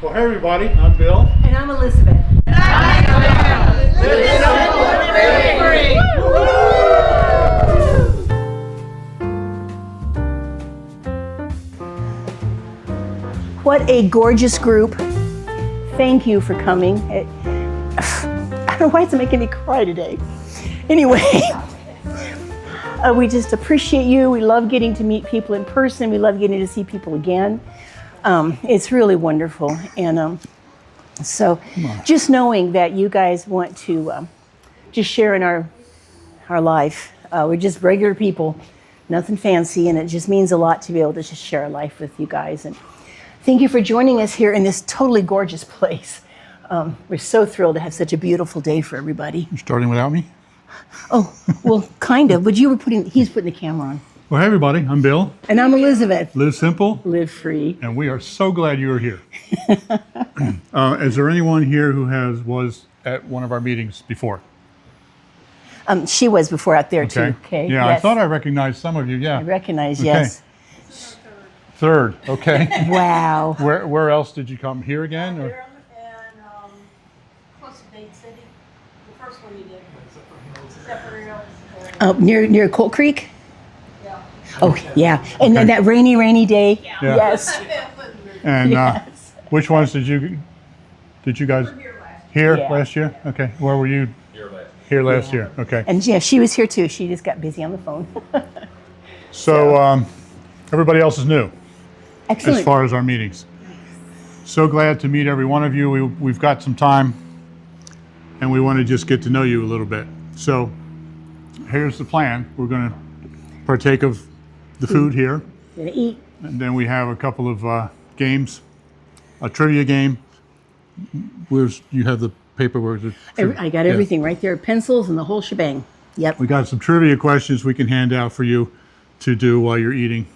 Well, hey everybody, I'm Bill. And I'm Elizabeth. And I'm What a gorgeous group. Thank you for coming. I don't know why it's making me cry today. Anyway, we just appreciate you. We love getting to meet people in person. We love getting to see people again. It's really wonderful. And so just knowing that you guys want to just share in our life. We're just regular people, nothing fancy, and it just means a lot to be able to just share our life with you guys. And thank you for joining us here in this totally gorgeous place. We're so thrilled to have such a beautiful day for everybody. You're starting without me? Oh, well, kind of, but he's putting the camera on. Well, hey everybody, I'm Bill. And I'm Elizabeth. Live simple. Live free. And we are so glad you are here. Is there anyone here who was at one of our meetings before? She was before out there too. Okay. Yeah, yes. I thought I recognized some of you, yeah. I recognize, yes. Third, okay. Wow. Where else did you come? Here again? Or? Close to Dade City. The first one you did. Near Colt Creek? Yeah. Oh, yeah. And then that rainy day. Yeah. Yes. And Yes. which ones did you guys? Here Yeah. last year? Okay. Where were you? Here last year. Okay. And yeah, she was here too. She just got busy on the phone. So everybody else is new Excellent. as far as our meetings. So glad to meet every one of you. We've got some time and we want to just get to know you a little bit. So here's the plan. We're going to partake of the food here. Gonna eat. And then we have a couple of games, a trivia game. You have the paperwork? I got everything right there. Pencils and the whole shebang. Yep. We got some trivia questions we can hand out for you to do while you're eating.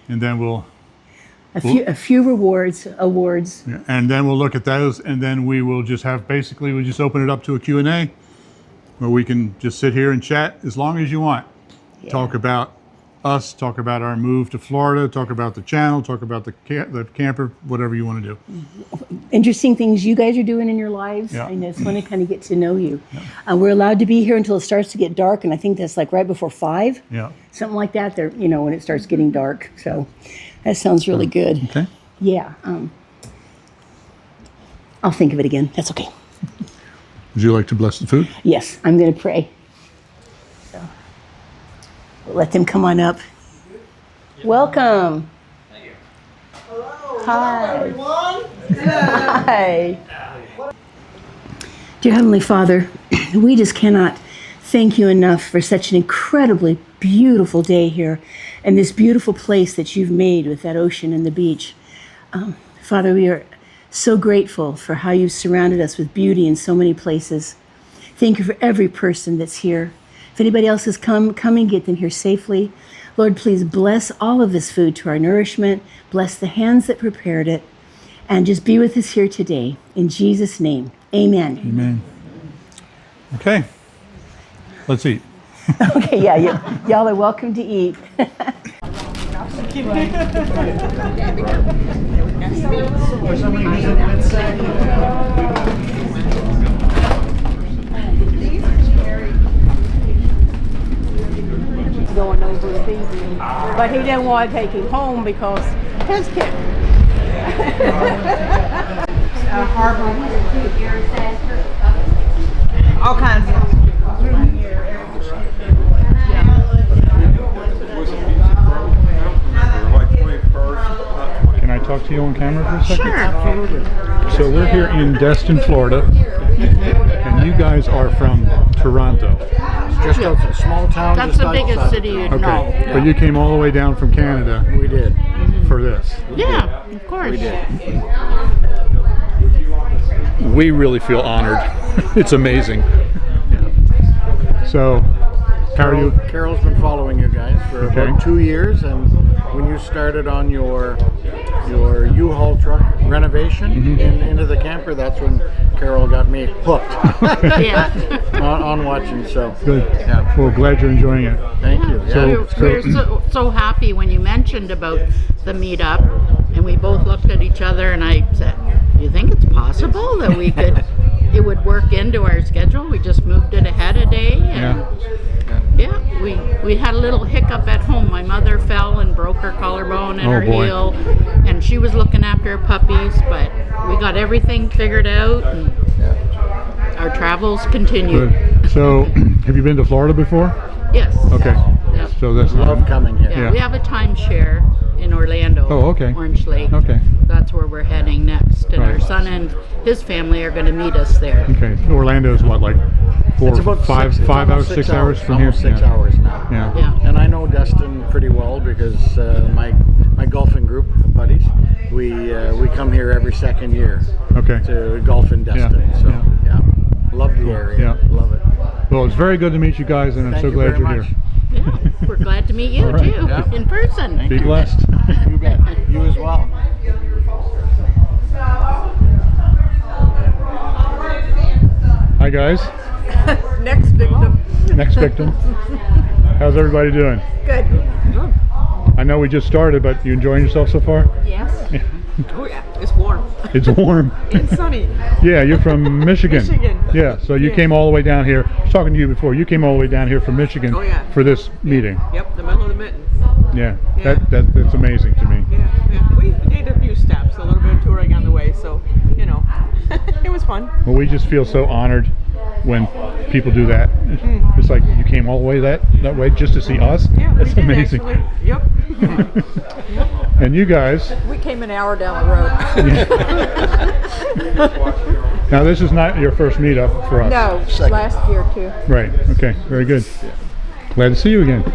And then A few awards. and then we'll look at those, and then we will just we'll just open it up to a Q&A where we can just sit here and chat as long as you want. Yeah. Talk about us, talk about our move to Florida, talk about the channel, talk about the camper, whatever you want to do. Interesting things you guys are doing in your lives. Yeah. I just want to kind of get to know you. Yeah. We're allowed to be here until it starts to get dark, and I think that's like right before 5. Yeah. Something like that. There, when it starts getting dark. So that sounds really good. Okay. Yeah. I'll think of it again. That's okay. Would you like to bless the food? Yes, I'm going to pray. So we'll let them come on up. Welcome. Thank you. Hello. Hi. Everyone. Hi. Dear Heavenly Father, we just cannot thank you enough for such an incredibly beautiful day here and this beautiful place that you've made with that ocean and the beach. Father, we are so grateful for how you've surrounded us with beauty in so many places. Thank you for every person that's here. If anybody else has come and get them here safely. Lord, please bless all of this food to our nourishment. Bless the hands that prepared it. And just be with us here today. In Jesus' name, amen. Amen. Okay. Let's eat. Okay, yeah, y'all are welcome to eat. Going over to baby, but he didn't want to take him home because his kid. Harbor. All kinds of. Can I talk to you on camera for a second? Sure, absolutely. So we're here in Destin, Florida, and you guys are from Toronto. Just a small town. That's just the biggest outside. city you'd Okay, know. but you came all the way down from Canada We did. for this. Yeah, of course. We did. We really feel honored. It's amazing. So, how are you? Carol's been following you guys for Okay. about 2 years, and when you started on your U-Haul truck renovation into the camper, that's when Carol got me hooked Yeah. on watching. So Good. Yeah. Well, glad you're enjoying it. Thank you. Yeah. So- We're so happy when you mentioned about the meetup, and we both looked at each other, and I said, work into our schedule. We just moved it ahead a day. And yeah, we had a little hiccup at home. My mother fell and broke her collarbone and Oh, her boy. heel, and she was looking after her puppies, but we got everything figured out, and our travels continue. Good. So, have you been to Florida before? Yes. Okay. Yep. So that's Love coming here. Yeah, Yeah. we have a timeshare in Orlando. Oh, okay. Orange Lake. Okay. That's where we're heading next, and our Right. son and his family are going to meet us there. Okay. Orlando is what, like It's about five it's hours, almost 6 hours from here? almost 6 Yeah. hours now. Yeah. Yeah. And I know Destin pretty well because my golfing group of buddies, we come here every second year Okay. to golf in Destin. Yeah, So yeah. yeah, love the area. Yeah. Love it. Well, it's very good to meet you guys, and I'm Thank so you glad very you're much. here. Yeah, we're glad to meet you All right. too, Yeah. in person. Be blessed. You bet. You as well. Hi, guys. Next victim. Next victim. How's everybody doing? Good. I know we just started, but you enjoying yourself so far? Yes. Oh yeah, it's warm It's warm. and sunny. Yeah, you're from Michigan. Michigan. Yeah, so you Yeah. came all the way down here. I was talking to you before. You came all the way down here from Michigan Oh, yeah. for this meeting. Yep, the middle of the mittens. Yeah, Yeah. that's amazing to me. Yeah, yeah. We did a few steps, a little bit of touring on the way, so you know, it was fun. Well, we just feel so honored when people do that. It's like you came all the way that way just to see us. Yeah, That's we did amazing. actually. Yep. And you guys, We came an hour down the road. now this is not your first meetup for us. No, last year too. Right. Okay. Very good. Glad to see you again. Been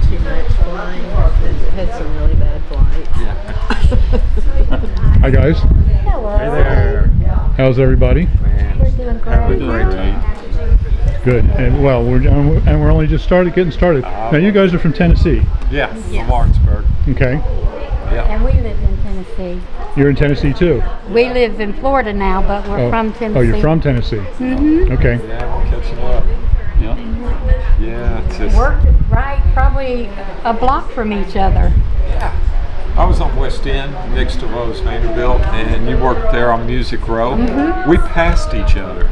too much flying. Had some really bad flights. Hi guys. Hey there. How's everybody? We're doing great. Great time. Good. And well, we're only just getting started. Now you guys are from Tennessee. Yeah, from Martinsburg. Okay. And we live in Tennessee. You're in Tennessee too. We live in Florida now, but we're from Tennessee. Oh, you're from Tennessee. Mm-hmm. Okay. Yeah, we're catching up. Yeah. Yeah, it's just, Worked right, probably a block from each other. I was on West End next to Rose Vanderbilt, and you worked there on Music Row. We passed each other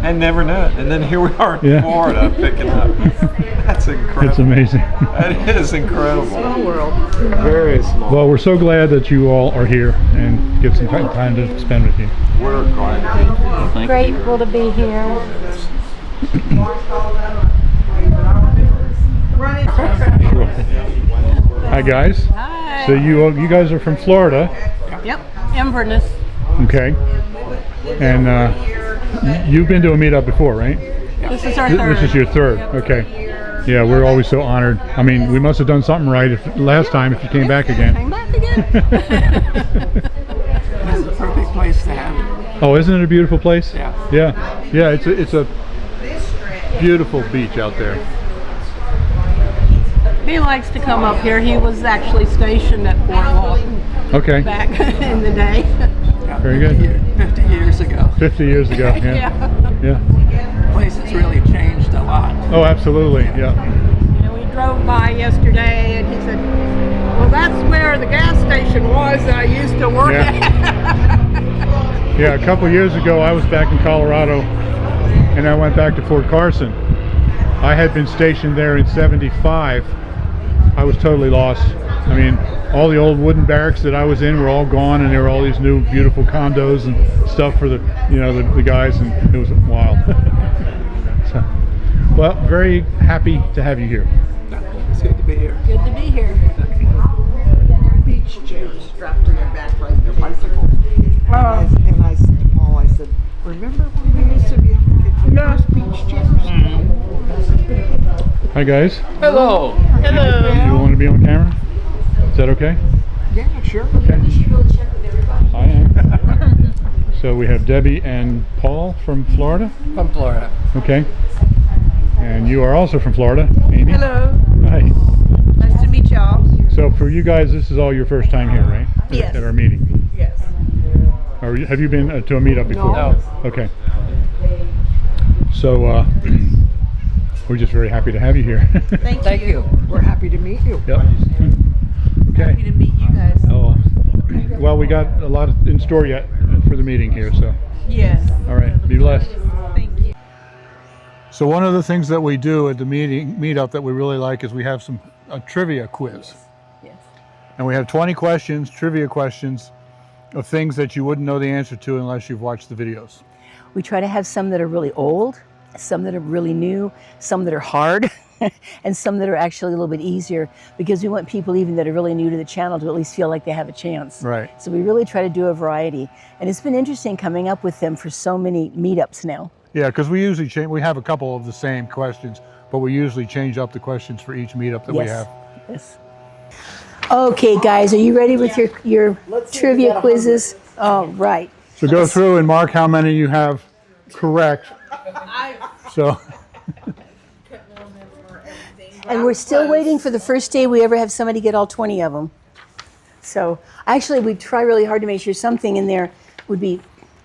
and never knew it. And then here we are in Yeah. Florida picking up. That's incredible. It's amazing. That is incredible. Small world. Very small. Well, we're so glad that you all are here and get some time to spend with you. We're glad to be here. Thank Grateful to be here. Hi guys. Hi. So you guys are from Florida, Yep. Inverness. okay? And you've been to a meetup before, right? This is our This is your third. Okay. Yeah, we're always so honored. I mean, we must have done something right last time if you came back again. Came back again. It's a perfect place to have it. Oh, isn't it a beautiful place? Yeah. Yeah. Yeah, it's a beautiful beach out there. He likes to come up here. He was actually stationed at Fort Walton Okay. back in the day. Yeah, Very good. 50 years ago. 50 years ago. Yeah. Yeah. The place has really changed a lot. Oh, absolutely. Yeah. And we drove by yesterday, and he said, "Well, that's where the gas station was that I used to work Yeah. at." Yeah, a couple years ago I was back in Colorado and I went back to Fort Carson. I had been stationed there in '75. I was totally lost. I mean, all the old wooden barracks that I was in were all gone, and there were all these new beautiful condos and stuff for the guys, and it was wild. So, well, very happy to have you here. It's good to be here. Good to be here. Beach chairs strapped to their back like their bicycles. And I said to Paul, I said, remember when we used to be able to get those beach chairs? Hi guys. Hello. You want to be on camera? Is that okay? Yeah, sure. Okay. I am. So we have Debbie and Paul from Florida. From Florida. Okay. And you are also from Florida, Amy. Hello. Hi. Nice to meet y'all. So for you guys, this is all your first time here, right? Yes. At our meeting. Yes. Or have you been to a meetup before? No. Okay. So we're just very happy to have you here. Thank you. We're happy to meet you. Yep. Okay. To meet you guys. Oh. Well, we got a lot in store yet for the meeting here. So, Yes. all right, be blessed. Thank you. So one of the things that we do at the meetup that we really like is we have a trivia quiz. Yes. And we have 20 questions, trivia questions, of things that you wouldn't know the answer to unless you've watched the videos. We try to have some that are really old, some that are really new, some that are hard, and some that are actually a little bit easier, because we want people even that are really new to the channel to at least feel like they have a chance. Right. So we really try to do a variety. And it's been interesting coming up with them for so many meetups now. Yeah, because we usually change, we have a couple of the same questions, but we usually change up the questions for each meetup that we have. Yes. Okay, guys, are you ready with your trivia quizzes? All right. So go through and mark how many you have correct. So. And we're still waiting for the first day we ever have somebody get all 20 of them. So actually, we try really hard to make sure something in there would be,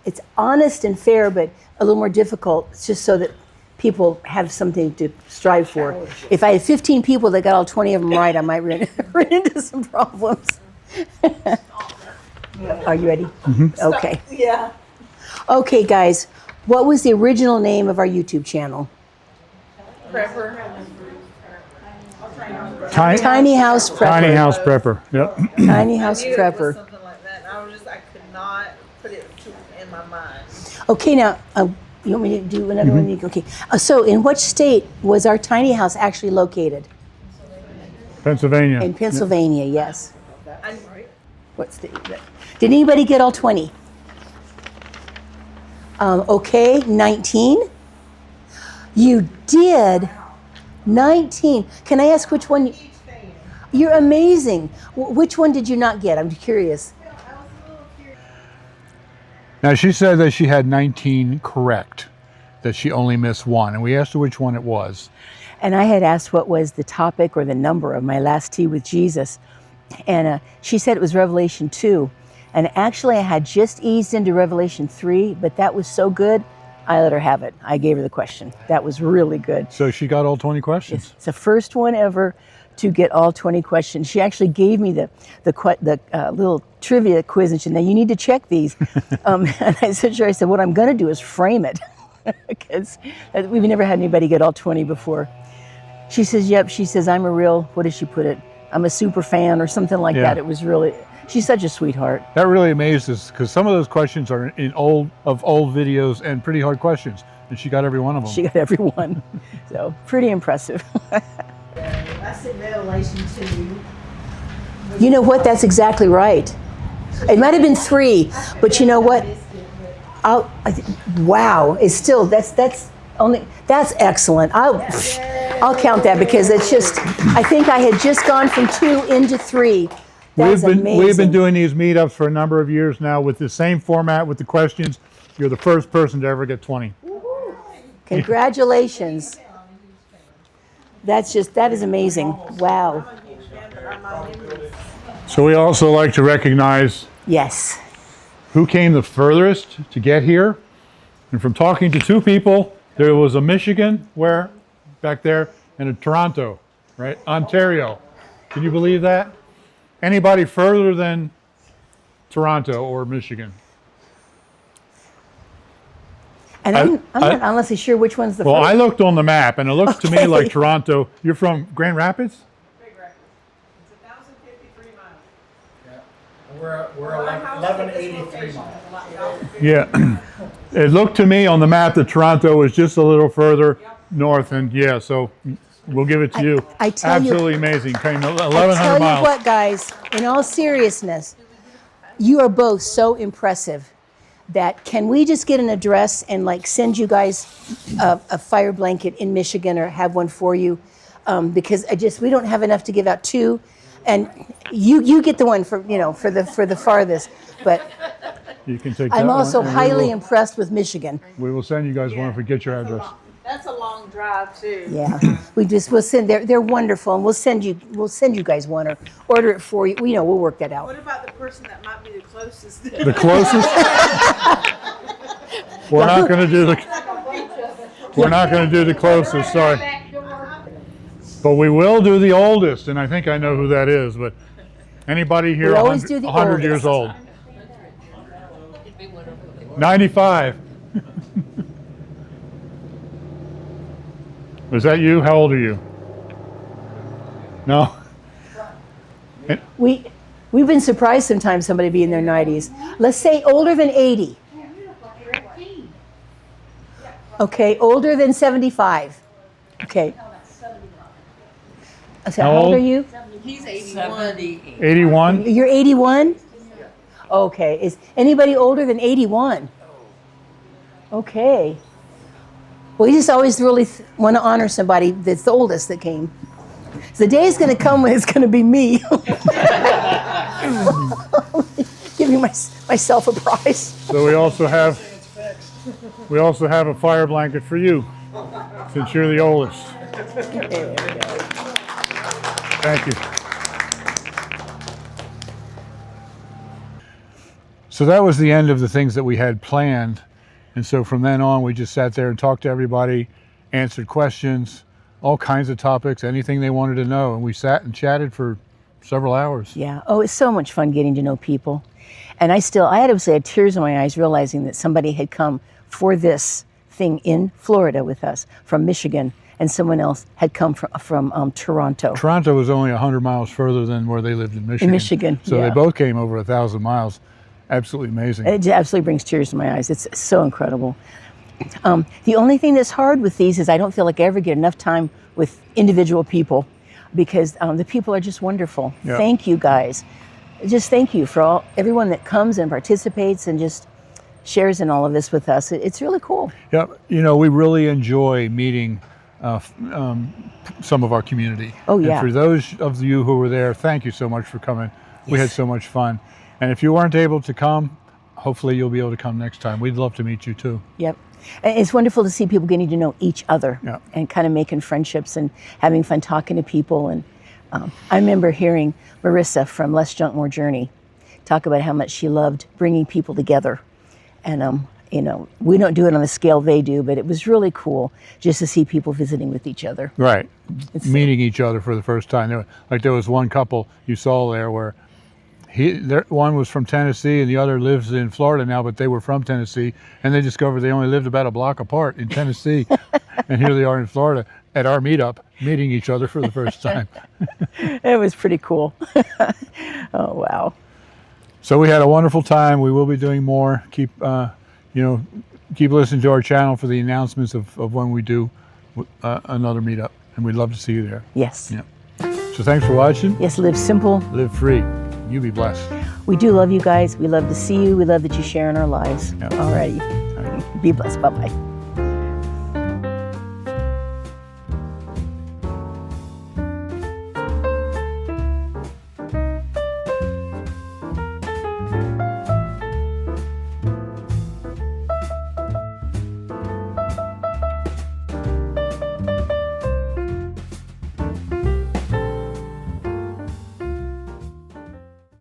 it's honest and fair, but a little more difficult. It's just so that people have something to strive for. If I had 15 people that got all 20 of them right, I might run into some problems. Are you ready? Mm-hmm. Okay. Yeah. Okay, guys. What was the original name of our YouTube channel? Tiny House Prepper. Tiny House Prepper. Yep. Tiny House Prepper. Something like that. I could not put it in my mind. Okay, now, you want me to do another one? Okay. So, in what state was our tiny house actually located? Pennsylvania. In Pennsylvania, yes. What state? Did anybody get all 20? Okay, 19. You did 19. Can I ask which one? You're amazing. Which one did you not get? I'm curious. Now she said that she had 19 correct, that she only missed one, and we asked her which one it was. And I had asked what was the topic or the number of my last tea with Jesus, and she said it was Revelation 2. And actually I had just eased into Revelation 3, but that was so good, I let her have it. I gave her the question. That was really good. So she got all 20 questions. It's the first one ever to get all 20 questions. She actually gave me the little trivia quiz, and she said, now you need to check these. And I said, sure. I said, what I'm going to do is frame it, because we've never had anybody get all 20 before. She says, yep. She says, I'm a real, what does she put it? I'm a super fan or something like that. It was really, she's such a sweetheart. That really amazed us, because some of those questions are in old videos and pretty hard questions, and she got every one of them. She got every one. So pretty impressive. I said Revelation 2. You know what? That's exactly right. It might have been 3, but you know what? Wow! It's still that's excellent. I'll count that, because it's just, I think I had just gone from 2 into 3. That's amazing. We've been doing these meetups for a number of years now with the same format with the questions. You're the first person to ever get 20. Congratulations. That is amazing. Wow. So we also like to recognize Yes. who came the furthest to get here. And from talking to 2 people, there was a Michigan, where? Back there, and a Toronto, right? Ontario. Can you believe that? Anybody further than Toronto or Michigan? And I'm not honestly sure which one's the Well, first. I looked on the map, and it looks to me like Toronto. You're from Grand Rapids? Big Rapids. It's 1,053 miles. We're 1183 miles. Yeah. It looked to me on the map that Toronto was just a little further north, and yeah, so we'll give it to you. I tell you- Absolutely amazing. Came 1,100 I tell miles. you what, guys, in all seriousness, you are both so impressive that can we just get an address and like send you guys a fire blanket in Michigan, or have one for you? Because we don't have enough to give out 2, and you get the one for the farthest. But You can take that I'm one, also and highly impressed with Michigan. we will send you guys one if we get your address. That's a long drive too. Yeah, we'll send. They're wonderful, and we'll send you guys one, or order it for you. We'll work that out. What about the person that might be the closest? The closest? We're not going to do the closest, sorry. But we will do the oldest, and I think I know who that is, but anybody here We always do the 100 years old? 95. Was that you? How old are you? No? We've been surprised sometimes somebody be in their 90s. Let's say older than 80. Okay, older than 75. Okay. So how old are you? He's 81. 81? You're 81? Okay. Is anybody older than 81? Okay. Well, we just always really want to honor somebody that's the oldest that came. So the day is going to come when it's going to be me. Giving myself a prize. So we also have a fire blanket for you, since you're the oldest. Thank you. So that was the end of the things that we had planned. And so from then on, we just sat there and talked to everybody, answered questions, all kinds of topics, anything they wanted to know. And we sat and chatted for several hours. Yeah. Oh, it's so much fun getting to know people. And I had to say, I had tears in my eyes realizing that somebody had come for this thing in Florida with us from Michigan, and someone else had come from Toronto. Toronto was only 100 miles further than where they lived in Michigan. In Michigan, So yeah. they both came over 1,000 miles. Absolutely amazing. It absolutely brings tears to my eyes. It's so incredible. The only thing that's hard with these is I don't feel like I ever get enough time with individual people, because the people are just wonderful. Yeah. Thank you guys. Just thank you for everyone that comes and participates and just shares in all of this with us. It's really cool. Yeah, we really enjoy meeting some of our community. Oh, yeah. And for those of you who were there, thank you so much for coming. We had so much fun. And if you weren't able to come, hopefully you'll be able to come next time. We'd love to meet you too. Yep. And it's wonderful to see people getting to know each other, Yeah. and kind of making friendships and having fun talking to people. And I remember hearing Marissa from Less Junk, More Journey talk about how much she loved bringing people together. And, we don't do it on the scale they do, but it was really cool just to see people visiting with each other. Right. Meeting each other for the first time. There was one couple you saw there where one was from Tennessee and the other lives in Florida now, but they were from Tennessee, and they discovered they only lived about a block apart in Tennessee. And here they are in Florida at our meetup, meeting each other for the first time. It was pretty cool. Oh, wow. So we had a wonderful time. We will be doing more. Keep listening to our channel for the announcements of when we do another meetup, and we'd love to see you there. Yes. Yeah. So thanks for watching. Yes, live simple. Live free. You be blessed. We do love you guys. We love to see you. We love that you share in our lives. Yeah. All righty. Be blessed. Bye-bye.